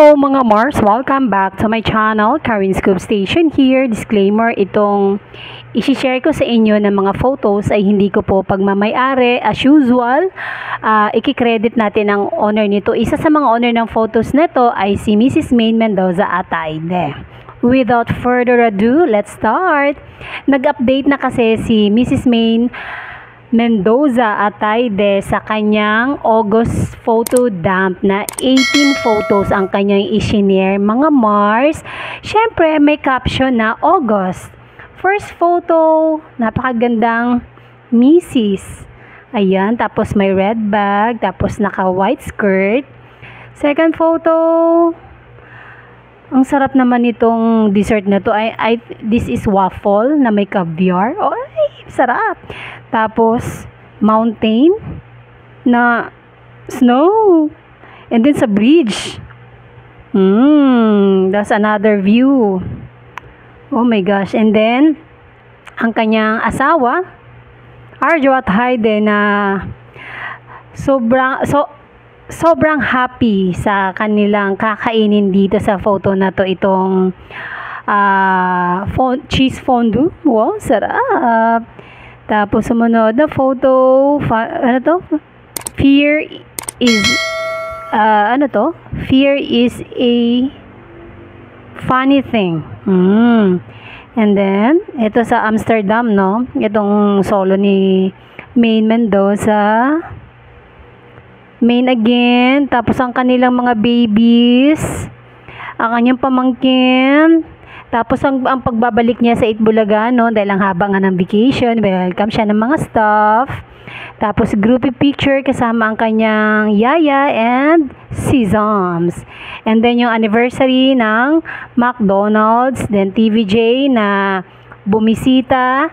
Hello mga Mars! Welcome back to my channel, Karen Scoop Station here. Disclaimer, itong isi-share ko sa inyo ng mga photos ay hindi ko po pagmamayari. As usual, iki-credit natin ang owner nito. Isa sa mga owner ng photos nito ay si Mrs. Maine Mendoza Ataide. Without further ado, let's start! Nag-update na kasi si Mrs. Maine Mendoza Ataide sa kanyang August photo dump na 18 photos ang kanyang isinare mga Mars. Syempre may caption na August. First photo, napakagandang Mrs. Ayan, tapos may red bag, tapos naka white skirt. Second photo, ang sarap naman itong dessert na to. This is waffle na may caviar. Ay, sarap. Tapos, mountain na snow. And then sa bridge. That's another view. Oh my gosh. And then, ang kanyang asawa, Arjo Ataide, na sobrang happy sa kanilang kakainin dito sa photo na to, itong cheese fondue. Wow, sarap. Tapos sumunod na photo, ano to? Fear is a funny thing. And then, ito sa Amsterdam, no? Itong solo ni Maine Mendoza. Maine again. Tapos ang kanilang mga babies. Ang kanyang pamangkin. Tapos ang pagbabalik niya sa Itbulaga, no, dahil ang haba nga ng vacation, welcome siya ng mga staff. Tapos groupie picture kasama ang kanyang yaya and Sesams. And then yung anniversary ng McDonald's, then TVJ na bumisita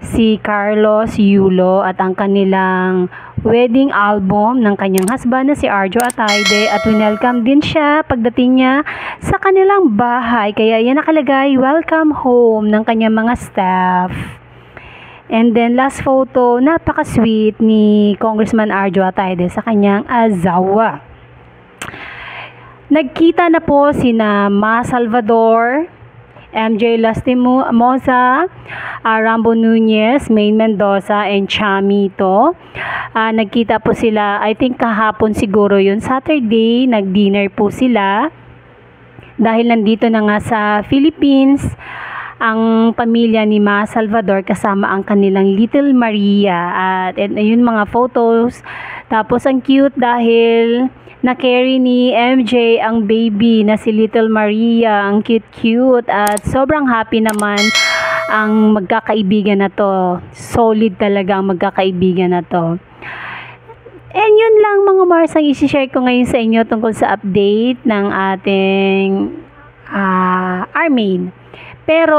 si Carlos Yulo at ang kanilang wedding album ng kanyang husband na si Arjo Ataide, at welcome din siya pagdating niya sa kanilang bahay. Kaya yan nakalagay, welcome home ng kanyang mga staff. And then last photo, napaka-sweet ni Congressman Arjo Ataide sa kanyang asawa. Nagkita na po sina Ma Salvador, MJ Lastimosa, Rambo Nunez, Maine Mendoza, and Chamito. Nagkita po sila, I think kahapon siguro yun, Saturday, nag-dinner po sila. Dahil nandito na nga sa Philippines, ang pamilya ni Ma Salvador kasama ang kanilang Little Maria. At yun mga photos. Tapos ang cute dahil na-carry ni MJ ang baby na si Little Maria. Ang cute-cute at sobrang happy naman ang magkakaibigan na to. Solid talaga ang magkakaibigan na to. And yun lang mga Mars ang isi-share ko ngayon sa inyo tungkol sa update ng ating Armaine. Pero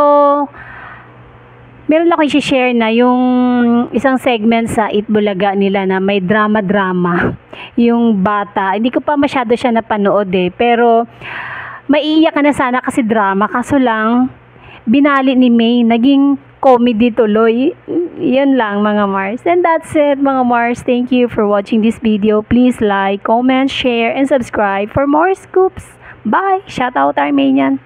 meron ako i-share na yung isang segment sa Itbulaga nila na may drama-drama. Yung bata, hindi ko pa masyado siya napanood pero maiiyak ka na sana kasi drama. Kaso lang, binali ni May, naging comedy tuloy. Yan lang mga Mars. And that's it mga Mars. Thank you for watching this video. Please like, comment, share, and subscribe for more scoops. Bye! Shout out Armenian!